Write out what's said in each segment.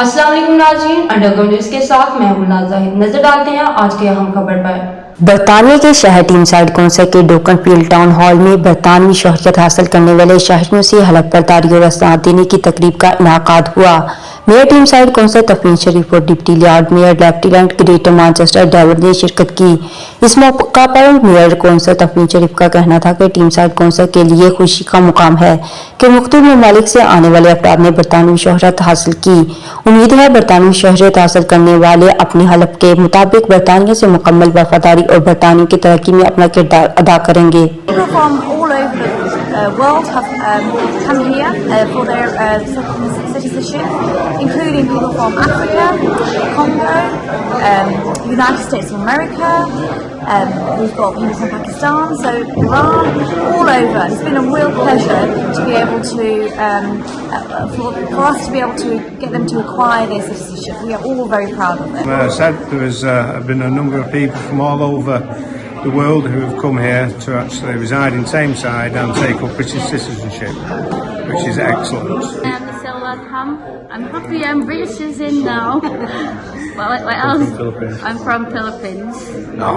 अस्सलाम वालेकुम नाज़रीन, अंडरग्राउंड न्यूज़ के साथ मैं हूं नाज़ाहिद। नजर डालते हैं आज के अहम खबर पर। बरतानिया के शहर टीमसाइड कौंसिल के डोकनफील्ड टाउन हॉल में बरतानवी शहरियत हासिल करने वाले शहरियों से हलफ बर्दारी और रसदात देने की तकरीब का इनाकाद हुआ। मेयर टीमसाइड कौंसिल तफरीन शरीफ और deputy Lord mayor lieutenant greater Manchester David ने शिरकत की। इस मौका पर मेयर कौंसिल तफरीन शरीफ का कहना था कि टीमसाइड कौंसिल के लिए खुशी का मुकाम है कि मुख्तलिफ ममालिक से आने वाले अफराद ने बरतानवी शोहरत हासिल की। उम्मीद है बरतानवी शोहरत हासिल करने वाले अपने हलफ के मुताबिक बरतानिया से मुकम्मल वफादारी और बरतानिया की तरक्की में अपना किरदार अदा करेंगे। World have come here for their citizenship, including people from Africa, Congo, United States of America. We've got people from Pakistan, so Iran, all over. It's been a real pleasure to be able to, for us to be able to get them to acquire their citizenship. We are all very proud of them. As I said, there has been a number of people from all over the world who have come here to actually reside in Tameside and take up British citizenship, which is excellent. I'm happy I'm British as in now. What else? I'm from Philippines. No.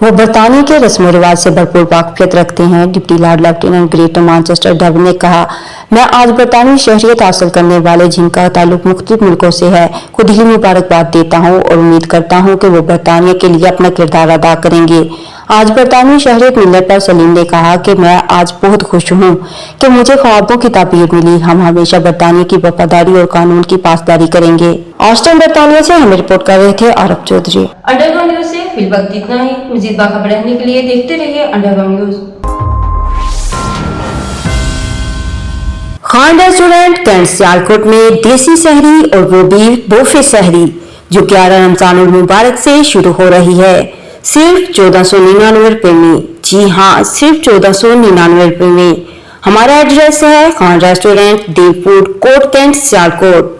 वो बरतानिया के रस्म रिवाज से भरपूर वाकफियत रखते हैं। Deputy Lord lieutenant greater Manchester David ने कहा, मैं आज बरतानवी शहरियत हासिल करने वाले जिनका ताल्लुक मुख्तलिफ मुल्कों से है को दिली मुबारकबाद देता हूँ और उम्मीद करता हूँ कि वो बरतानिया के लिए अपना किरदार अदा करेंगे। आज बरतानवी शहरियत मिलने पर सलीम ने कहा कि मैं आज बहुत खुश हूँ कि मुझे ख्वाबों की ताबीर मिली। हम हमेशा बरतानिया की वफादारी और कानून की पासदारी करेंगे। ऑस्टिन बरतानिया से हमें रिपोर्ट कर रहे थे आरब चौधरी। अंडरग्राउंड न्यूज़ से फिल वक्त इतना ही। मज़ीद बाखबर रहने के लिए देखते रहिए underground news. Khan restaurant Cantt Sialkot में देसी सहरी और वो भी बोफे सहरी जो 11 रमजानुल मुबारक से शुरू हो रही है, सिर्फ 1499 रुपए में। जी हाँ, सिर्फ 1499 रुपए में। हमारा एड्रेस है खान रेस्टोरेंट, देव फूड कोर्ट, कैंट सियालकोट।